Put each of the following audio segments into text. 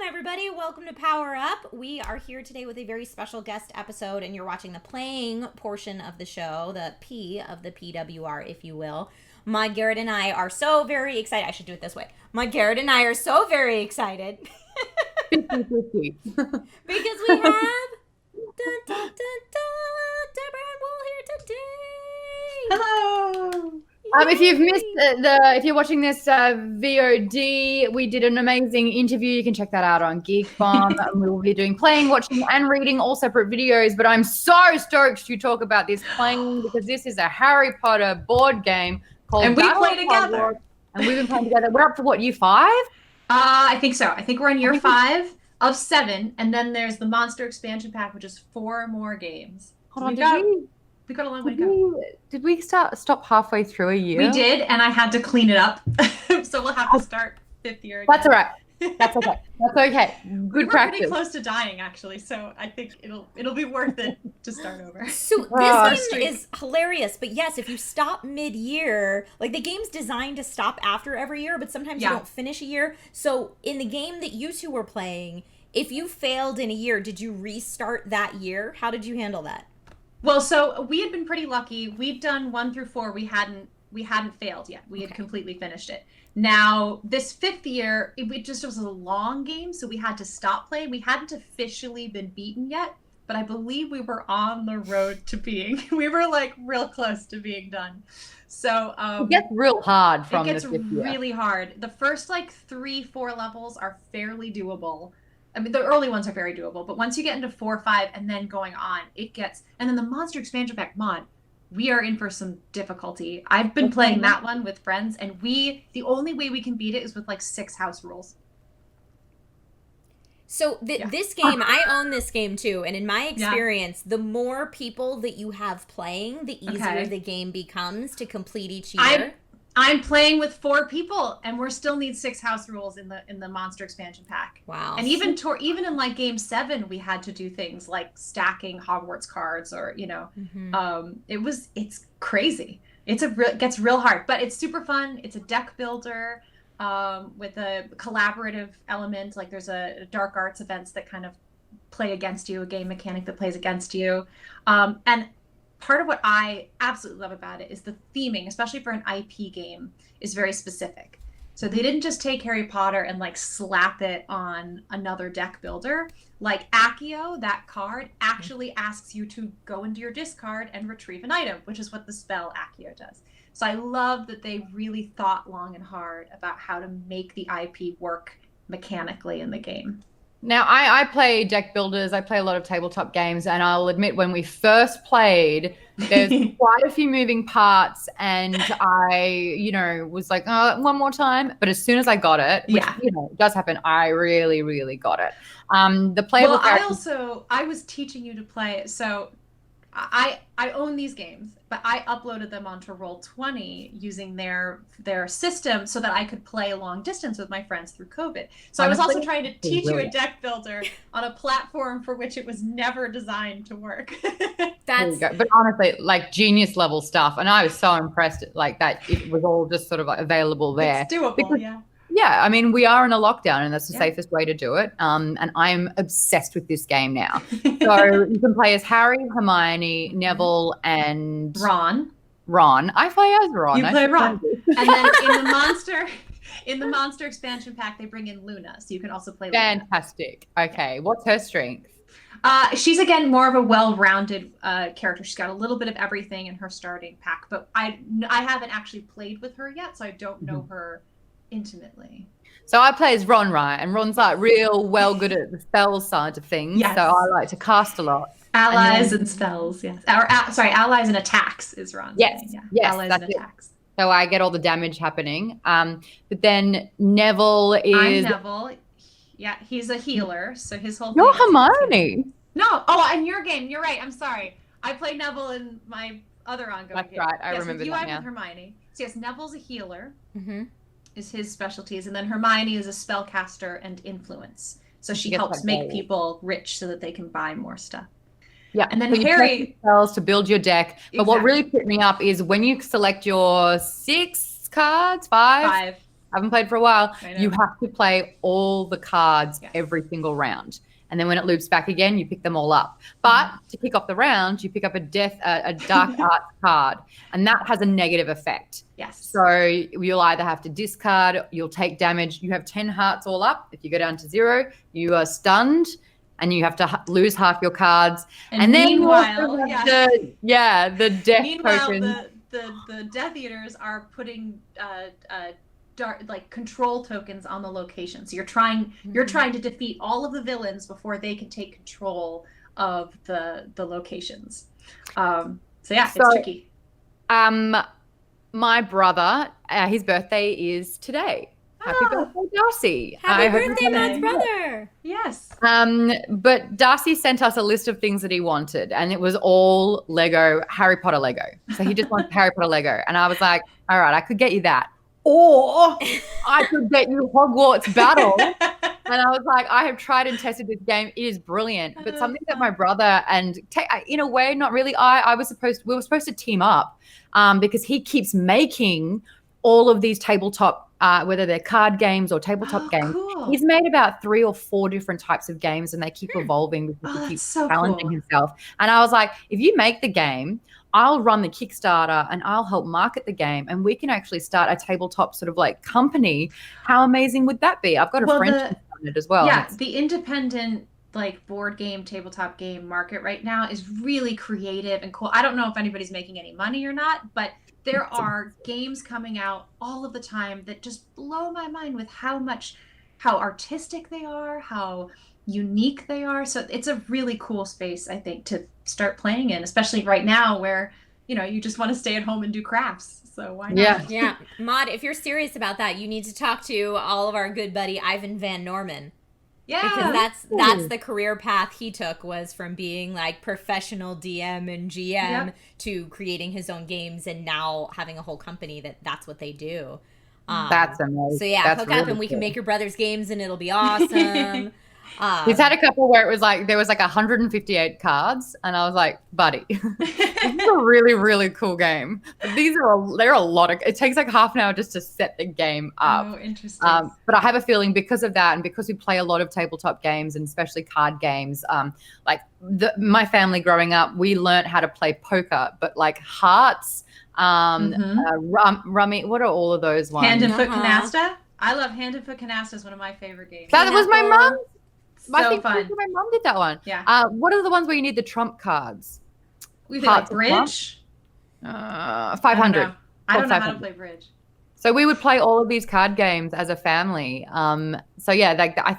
everybody. Welcome to Power Up. We are here today with a very special guest episode, and you're watching the playing portion of the show, the P of the PWR, if you will. My Garrett and I are so very excited. I should do it this way. My Garrett and I are so very excited. Because we have Deborah and Woll here today. Hello. If you've missed if you're watching this VOD, we did an amazing interview. You can check that out on Geek Bomb. And we will be doing playing, watching, and reading, all separate videos. But I'm so stoked to talk about this playing because this is a Harry Potter board game called. And we play together. Hogwarts, and we've been playing together. We're up to what, year 5? I think so. I think we're in year 5 of 7, and then there's the Monster Expansion Pack, which is 4 more games. Hold on, we got a long way to go. Did we stop halfway through a year? We did, and I had to clean it up. So we'll have to start 5th year again. That's all right. That's okay. That's okay. Good We're practice. pretty close to dying, actually, so I think it'll be worth it to start over. So this game is hilarious, but yes, if you stop mid-year, like the game's designed to stop after every year, but sometimes you don't finish a year. So in the game that you two were playing, if you failed in a year, did you restart that year? How did you handle that? Well, so we had been pretty lucky. We've done 1 through 4. We hadn't failed yet. We had completely finished it. Now, this 5th year, it just was a long game, so we had to stop playing. We hadn't officially been beaten yet, but I believe we were on the road to being. We were like real close to being done. So it gets real hard from it gets the 5th year. really hard. The first like 3-4 levels are fairly doable. I mean, the early ones are very doable, but once you get into 4, 5, and then going on, it gets. And then the Monster Expansion Pack mod, we are in for some difficulty. I've been playing that one with friends, and the only way we can beat it is with like 6 house rules. So this game, I own this game too, and in my experience, the more people that you have playing, the easier the game becomes to complete each year. I'm playing with 4 people, and we still need 6 house rules in the Monster Expansion Pack. Wow! And even in like Game 7, we had to do things like stacking Hogwarts cards, or it's crazy. It gets real hard, but it's super fun. It's a deck builder with a collaborative element. Like there's a dark arts events that kind of play against you, a game mechanic that plays against you, and part of what I absolutely love about it is the theming, especially for an IP game, is very specific. So they didn't just take Harry Potter and like slap it on another deck builder. Like Accio, that card actually asks you to go into your discard and retrieve an item, which is what the spell Accio does. So I love that they really thought long and hard about how to make the IP work mechanically in the game. Now, I play deck builders. I play a lot of tabletop games, and I'll admit when we first played, there's quite a few moving parts, and I, was like, oh, one more time. But as soon as I got it, which, does happen, I really, really got it. The playable characters. I was teaching you to play it, so I own these games, but I uploaded them onto Roll20 using their system so that I could play long distance with my friends through COVID. So I was also trying to teach you a deck builder on a platform for which it was never designed to work. But honestly, like genius level stuff, and I was so impressed like that it was all just sort of like available there. It's doable, Yeah, I mean, we are in a lockdown, and that's the safest way to do it. And I'm obsessed with this game now. So you can play as Harry, Hermione, Neville, and Ron. I play as Ron. You play Ron. And then in the Monster Expansion Pack, they bring in Luna, so you can also play Luna. Fantastic. Okay, what's her strength? She's, again, more of a well-rounded character. She's got a little bit of everything in her starting pack, but I haven't actually played with her yet, so I don't know her intimately. So I play as Ron, right? And Ron's like real well good at the spell side of things. Yes. So I like to cast a lot. Allies and spells, yes. Allies and attacks is Ron. Yes, yes. Allies and attacks. So I get all the damage happening. But then Neville is... I'm Neville. Yeah, he's a healer, so his whole You're Hermione. No. Oh, in your game. You're right. I'm sorry. I played Neville in my other ongoing game. That's right. I remember that now. With Hermione. So yes, Neville's a healer. Mm-hmm. Is his specialties, and then Hermione is a spellcaster and influence. So she helps make people rich so that they can buy more stuff. Yeah, and then Harry spells to build your deck. But what really put me up is when you select your 6 cards, 5. haven't played for a while, I know. you have to play all the cards Yes. every single round. And then when it loops back again, you pick them all up. But to kick off the round, you pick up a dark art card, and that has a negative effect. Yes. So you'll either have to discard, you'll take damage. You have 10 hearts all up. If you go down to 0, you are stunned, and you have to lose half your cards. And then meanwhile, the death meanwhile, token. the Death Eaters are putting control tokens on the location. So you're trying to defeat all of the villains before they can take control of the locations. It's tricky. My brother, his birthday is today. Happy birthday, Darcy. Happy birthday, Maude's brother. Yes. But Darcy sent us a list of things that he wanted, and it was all Lego, Harry Potter Lego. So he just wants Harry Potter Lego. And I was like, all right, I could get you that. Or I could get you Hogwarts Battle. And I was like, I have tried and tested this game. It is brilliant. But something that my brother in a way, not really, we were supposed to team up because he keeps making all of these tabletop whether they're card games or tabletop games. Cool. He's made about 3 or 4 different types of games, and they keep evolving because he keeps challenging himself. And I was like, if you make the game, I'll run the Kickstarter and I'll help market the game, and we can actually start a tabletop sort of like company. How amazing would that be? I've got a friend on it as well. Yeah, the independent like board game, tabletop game market right now is really creative and cool. I don't know if anybody's making any money or not, but there are games coming out all of the time that just blow my mind with how artistic they are, how unique they are. So it's a really cool space, I think, to start playing in, especially right now where, you just want to stay at home and do crafts. So why not? Yeah. Maude, if you're serious about that, you need to talk to all of our good buddy Ivan Van Norman. Yeah. Because that's the career path he took, was from being like professional DM and GM to creating his own games, and now having a whole company that's what they do. That's amazing. So hook up and we can make your brother's games and it'll be awesome. He's had a couple where it was like there was like 158 cards, and I was like, buddy, this is a really, really cool game. But they're a lot of. It takes like half an hour just to set the game up. Oh, interesting. But I have a feeling because of that, and because we play a lot of tabletop games and especially card games, my family growing up, we learned how to play poker, but like hearts, rummy. What are all of those ones? Hand and foot canasta. I love hand and foot canasta. Is one of my favorite games. That was my mom. So fun. My mom did that one. Yeah. What are the ones where you need the trump cards? We play bridge. 500. I don't know how to play bridge. So we would play all of these card games as a family. I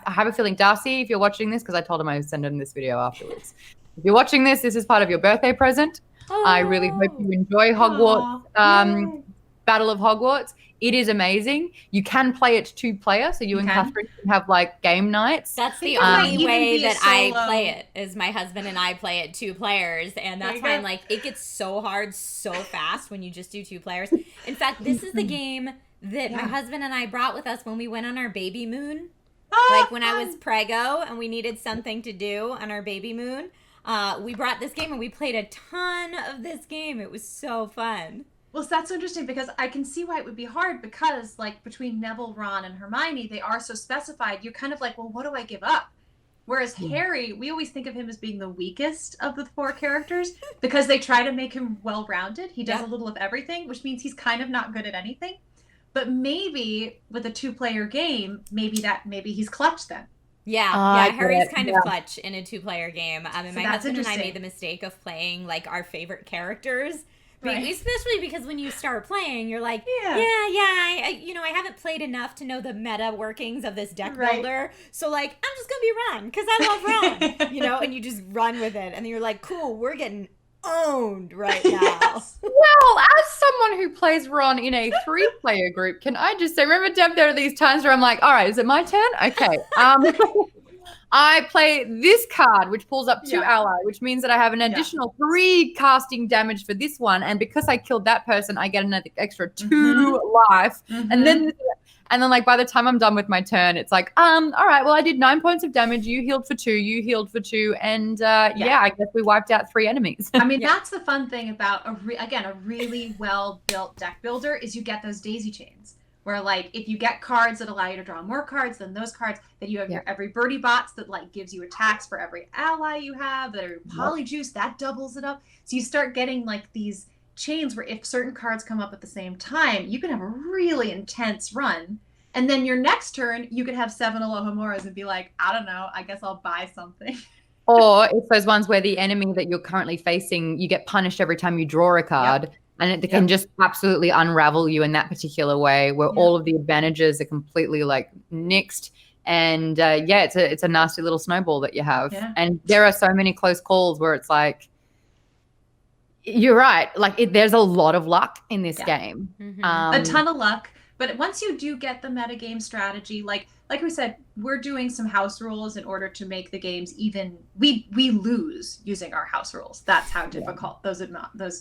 have a feeling, Darcy, if you're watching this, because I told him I would send him this video afterwards. If you're watching this is part of your birthday present. I really hope you enjoy Hogwarts, Battle of Hogwarts. It is amazing. You can play it 2-player, so you and Catherine can have like game nights. That's the only way that I play it, is my husband and I play it 2 players, and that's why I'm like, it gets so hard so fast when you just do 2 players. In fact, this is the game that my husband and I brought with us when we went on our baby moon. Like when I was preggo and we needed something to do on our baby moon, we brought this game and we played a ton of this game. It was so fun. Well, that's so interesting because I can see why it would be hard, because like between Neville, Ron, and Hermione, they are so specified. You're kind of like, well, what do I give up? Whereas Harry, we always think of him as being the weakest of the 4 characters because they try to make him well-rounded. He does a little of everything, which means he's kind of not good at anything. But maybe with a 2-player game, maybe he's clutch then. Harry's kind of clutch in a 2-player game. And my husband and I made the mistake of playing like our favorite characters. Right. Especially because when you start playing, you're like, I haven't played enough to know the meta workings of this deck builder. So like, I'm just gonna be Ron because I love Ron, and you just run with it, and then you're like, cool, we're getting owned right now. Well, as someone who plays Ron in a 3-player group, can I just say, remember, Deb, there are these times where I'm like, all right, is it my turn? Okay. I play this card, which pulls up 2 ally, which means that I have an additional 3 casting damage for this one. And because I killed that person, I get another extra 2 life. And then like by the time I'm done with my turn, it's like, all right, well, I did 9 points of damage. You healed for 2. You healed for 2. And I guess we wiped out 3 enemies. I mean, that's the fun thing about, a really well-built deck builder is you get those daisy chains. where like if you get cards that allow you to draw more cards than those cards, then you have your every birdie bots that like gives you attacks for every ally you have, that are polyjuice, that doubles it up. So you start getting like these chains where if certain cards come up at the same time, you can have a really intense run. And then your next turn, you could have 7 Alohamoras and be like, I don't know, I guess I'll buy something. Or it's those ones where the enemy that you're currently facing, you get punished every time you draw a card. And it can just absolutely unravel you in that particular way, where all of the advantages are completely like nixed. And it's a nasty little snowball that you have. Yeah. And there are so many close calls where it's like, you're right. Like there's a lot of luck in this game. A ton of luck. But once you do get the metagame strategy, like we said, we're doing some house rules in order to make the games even. We lose using our house rules. That's how difficult those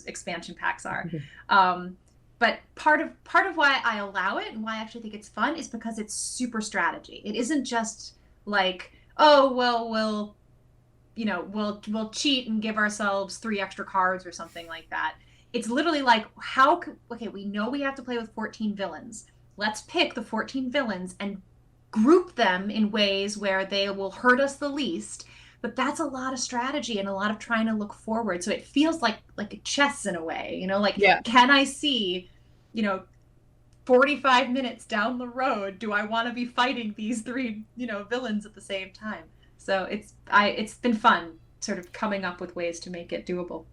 expansion packs are. But part of why I allow it and why I actually think it's fun is because it's super strategy. It isn't just like, oh well, we'll cheat and give ourselves 3 extra cards or something like that. It's literally like, we know we have to play with 14 villains. Let's pick the 14 villains and group them in ways where they will hurt us the least. But that's a lot of strategy and a lot of trying to look forward. So it feels like a chess in a way, can I see, 45 minutes down the road, do I want to be fighting these 3, villains at the same time? So it's been fun sort of coming up with ways to make it doable.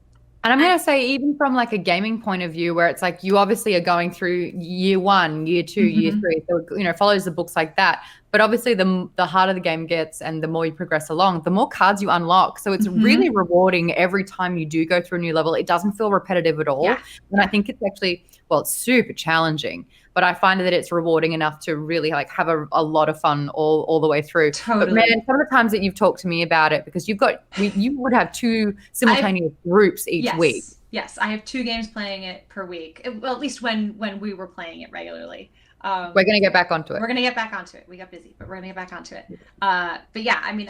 And I'm going to say, even from like a gaming point of view, where it's like you obviously are going through year 1, year 2, year 3, so it follows the books like that. But obviously, the harder the game gets and the more you progress along, the more cards you unlock. So it's really rewarding every time you do go through a new level. It doesn't feel repetitive at all. Yeah. And I think it's actually, it's super challenging. But I find that it's rewarding enough to really like have a lot of fun all the way through. Totally. But man, some of the times that you've talked to me about it, because you would have 2 simultaneous groups each week. Yes, I have 2 games playing it per week. Well, at least when we were playing it regularly. We're going to get back onto it. We're going to get back onto it. We got busy, but we're going to get back onto it. But yeah, I mean,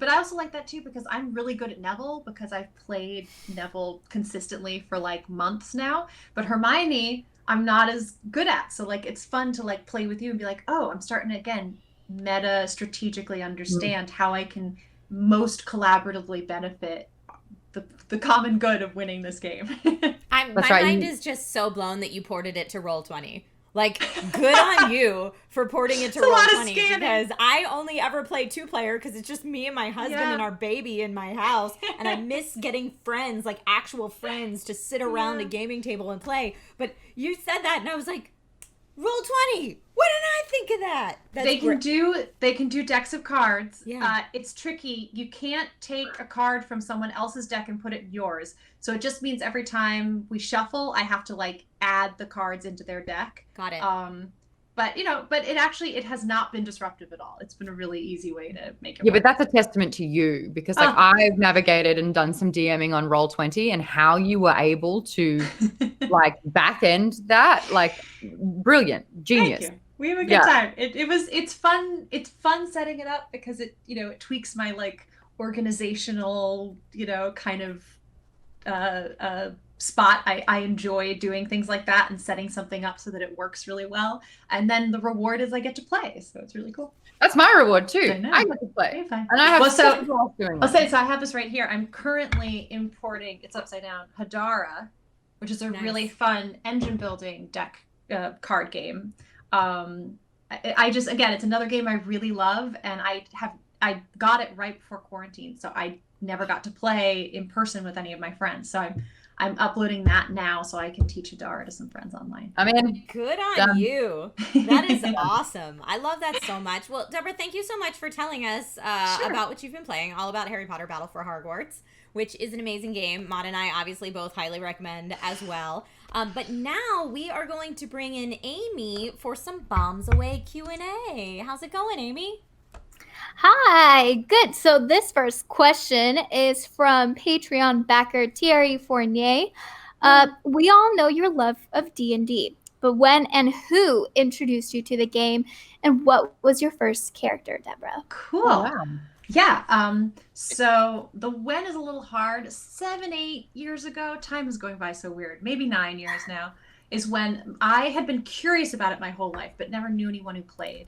but I also like that too, because I'm really good at Neville, because I've played Neville consistently for like months now. But Hermione, I'm not as good at. So like, it's fun to like play with you and be like, oh, I'm starting to, again, meta strategically understand how I can most collaboratively benefit the common good of winning this game. My mind is just so blown that you ported it to Roll20. Like, good on you for porting it to Roll20, because I only ever play 2-player because it's just me and my husband and our baby in my house, and I miss getting friends, like actual friends, to sit around a gaming table and play. But you said that, and I was like, Roll20. What did I think of that? They can do decks of cards. Yeah. It's tricky. You can't take a card from someone else's deck and put it in yours. So it just means every time we shuffle, I have to like add the cards into their deck. Got it. But it has not been disruptive at all. It's been a really easy way to make it work. Yeah, but that's a testament to you, because like I've navigated and done some DMing on Roll20, and how you were able to like back end that, like brilliant, genius. Thank you. We have a good time. It's fun. It's fun setting it up because it tweaks my like organizational, kind of spot. I enjoy doing things like that and setting something up so that it works really well. And then the reward is I get to play. So it's really cool. That's my reward too. I get to play. Okay, fine. And I have so I have this right here. I'm currently importing, it's upside down, Hadara, which is a really fun engine building deck card game. It's another game I really love, and I got it right before quarantine, so I never got to play in person with any of my friends. So I'm uploading that now so I can teach Hadara to some friends online. I mean, good on you. That is awesome. I love that so much. Well, Deborah, thank you so much for telling us about what you've been playing, all about Harry Potter Battle for Hogwarts, which is an amazing game. Maude and I obviously both highly recommend as well. But now we are going to bring in Amy for some Bombs Away Q&A. How's it going, Amy? Hi, good. So this first question is from Patreon backer Thierry Fournier. We all know your love of D&D, but when and who introduced you to the game, and what was your first character, Deborah? Cool. Oh, wow. Yeah. So the when is a little hard. 7-8 years ago, time is going by so weird. Maybe 9 years now. is when I had been curious about it my whole life, but never knew anyone who played.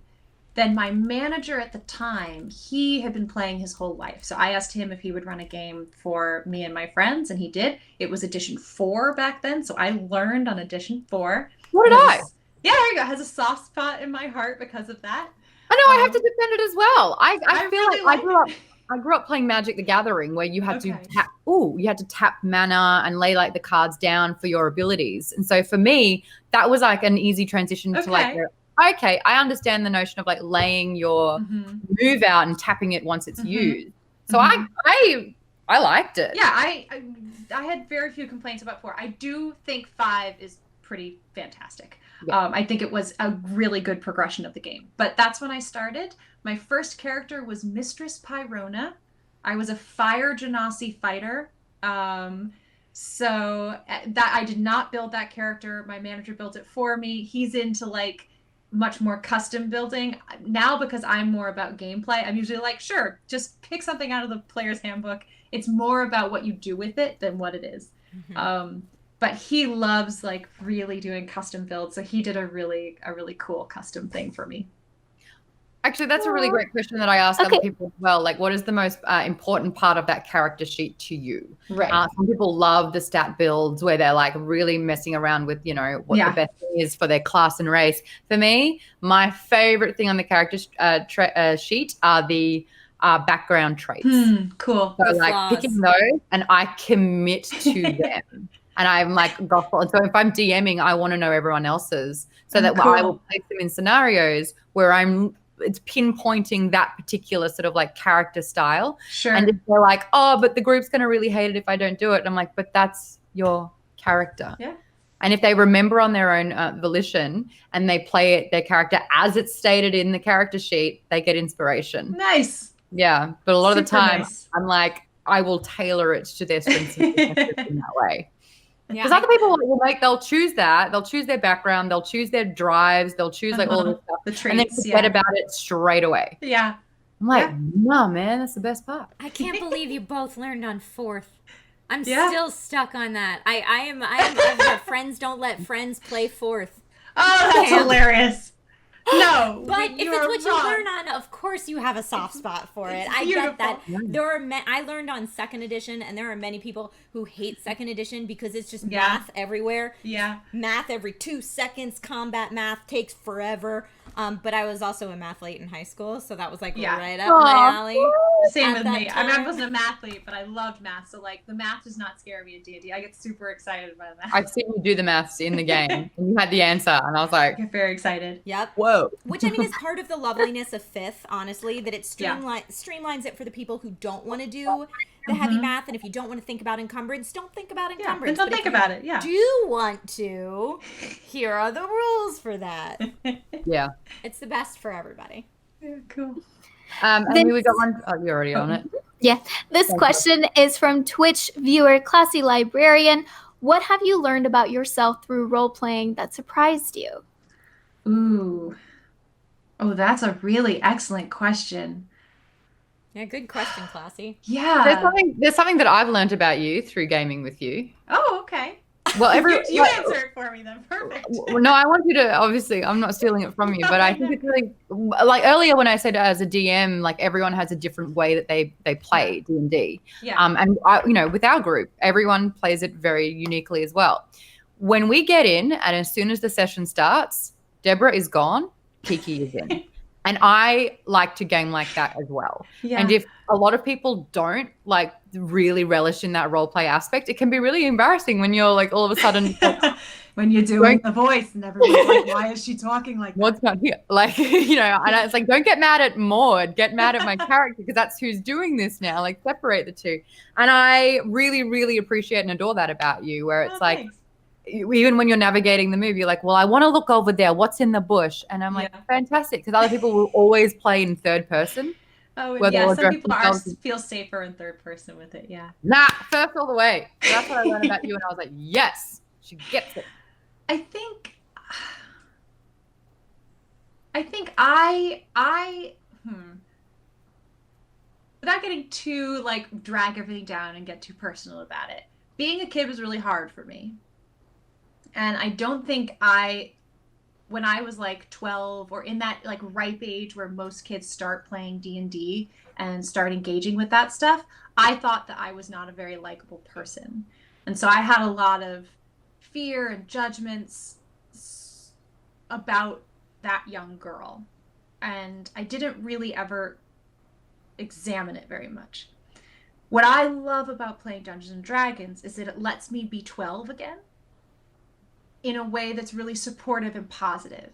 Then my manager at the time, he had been playing his whole life. So I asked him if he would run a game for me and my friends, and he did. It was edition 4 back then, so I learned on edition 4. What did I? Yeah, there you go. It has a soft spot in my heart because of that. I know I have to defend it as well. I feel really like I grew up playing Magic the Gathering, where you had to tap mana and lay like the cards down for your abilities. And so for me, that was like an easy transition to like, okay, I understand the notion of like laying your move out and tapping it once it's used. So I liked it. Yeah, I had very few complaints about 4. I do think 5 is pretty fantastic. Yeah. I think it was a really good progression of the game. But that's when I started. My first character was Mistress Pyrona. I was a fire genasi fighter. So that I did not build that character. My manager built it for me. He's into like much more custom building. Now, because I'm more about gameplay, I'm usually like, sure, just pick something out of the player's handbook. It's more about what you do with it than what it is. But he loves like really doing custom builds. So he did a really cool custom thing for me. Actually, that's a really great question that I ask other people as well. Like, what is the most important part of that character sheet to you? Right. Some people love the stat builds where they're like really messing around with, you know, what the best thing is for their class and race. For me, my favorite thing on the character sheet are the background traits. Cool. So like picking those, and I commit to them. And I'm like gospel. And so if I'm DMing, I want to know everyone else's, so that I will place them in scenarios where it's pinpointing that particular sort of like character style. Sure. And if they're like, oh, but the group's going to really hate it if I don't do it. And I'm like, but that's your character. Yeah. And if they remember on their own volition and they play their character as it's stated in the character sheet, they get inspiration. Nice. Yeah. But a lot of the time nice. I'm like, I will tailor it to their strengths and weaknesses in that way. Because Yeah. other people they'll choose that, they'll choose their background, they'll choose their drives, they'll choose like all this stuff, the traits, and then forget about it straight away. Yeah. I'm like, no, man, that's the best part. I can't believe you both learned on 4th. I'm still stuck on that. I am of the friends don't let friends play 4th. Oh, that's hilarious. No, but if it's what you learn on, of course you have a soft spot for it. I get that. I learned on 2nd edition, and there are many people who hate 2nd edition because it's just math everywhere. Yeah. Math every 2 seconds. Combat math takes forever. But I was also an athlete in high school, so that was like right up my alley. Same with me. I mean, I wasn't an athlete, but I loved math. So like the math does not scare me in D&D. I get super excited by the math. I've seen you do the maths in the game, and you had the answer, and I was like, I get very excited. Yep. Whoa. Which I mean is part of the loveliness of 5th, honestly, that it streamlines it for the people who don't want to do the heavy math, and if you don't want to think about encumbrance, don't think about encumbrance. Don't think about it. Yeah. Do want to? Here are the rules for that. Yeah. It's the best for everybody. Yeah, cool. And we got one. Oh, you're already on it. Yeah. This question is from Twitch viewer Classy Librarian. What have you learned about yourself through role playing that surprised you? Ooh. Oh, that's a really excellent question. Yeah, good question, Classy. Yeah. There's something that I've learned about you through gaming with you. Oh, okay. Well, you answer it for me then. Perfect. No, I want you to, obviously, I'm not stealing it from you, but I think it's really, like earlier when I said as a DM, like everyone has a different way that they play D&D. Yeah. And I, with our group, everyone plays it very uniquely as well. When we get in, and as soon as the session starts, Deborah is gone, Kiki is in. And I like to game like that as well. Yeah. And if a lot of people don't like really relish in that role play aspect, it can be really embarrassing when you're like all of a sudden when you're doing the voice and everyone's like, why is she talking like that? What's not here? Like, and it's like, don't get mad at Maude, get mad at my character because that's who's doing this now. Like separate the two. And I really, really appreciate and adore that about you, where it's like, thanks. Even when you're navigating the movie, you're like, well, I want to look over there. What's in the bush? And I'm like, fantastic. Because other people will always play in third person. Oh, yeah. Some people feel safer in third person with it. Yeah. Nah, first all the way. So that's what I learned about you. And I was like, yes, she gets it. I think I without getting too like drag everything down and get too personal about it. Being a kid was really hard for me. And I don't think when I was like 12 or in that like ripe age where most kids start playing D&D and start engaging with that stuff, I thought that I was not a very likable person. And so I had a lot of fear and judgments about that young girl. And I didn't really ever examine it very much. What I love about playing Dungeons and Dragons is that it lets me be 12 again in a way that's really supportive and positive.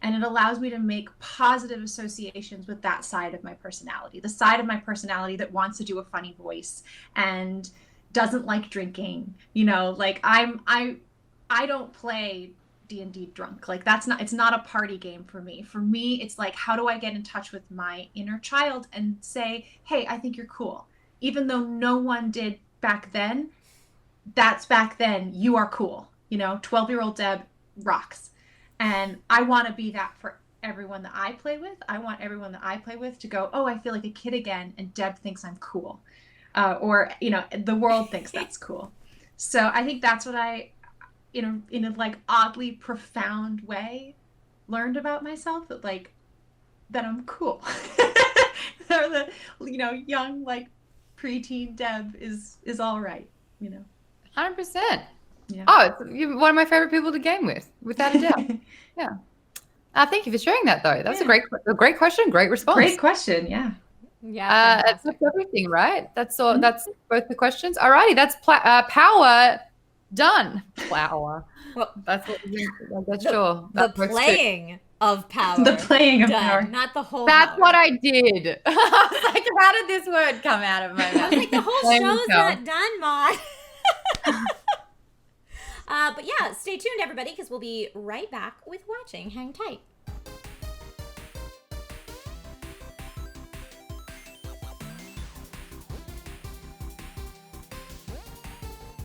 And it allows me to make positive associations with that side of my personality, the side of my personality that wants to do a funny voice and doesn't like drinking. You know, like I don't play D&D drunk. Like it's not a party game for me. For me, it's like, how do I get in touch with my inner child and say, hey, I think you're cool. Even though no one did back then, that's back then, you are cool. You know, 12-year-old Deb rocks. And I want to be that for everyone that I play with. I want everyone that I play with to go, oh, I feel like a kid again, and Deb thinks I'm cool. Or, you know, the world thinks that's cool. So I think that's what I, in a like oddly profound way, learned about myself, that I'm cool. The, you know, young, like, preteen Deb is all right, you know. 100%. Yeah. Oh, you're one of my favorite people to game with, without a doubt. Yeah. Thank you for sharing that, though. That was a great question, great response. Great question, yeah. Yeah. That's everything, right? That's all. Mm-hmm. That's both the questions. Alrighty, that's power done. Flower. Well, that's what. That's sure. The playing of power. The playing of done, power, not the whole. That's power. what I did. I was like, how did this word come out of my mouth? I was like, the whole show's not done, Maude. But yeah, stay tuned, everybody, because we'll be right back with watching. Hang tight.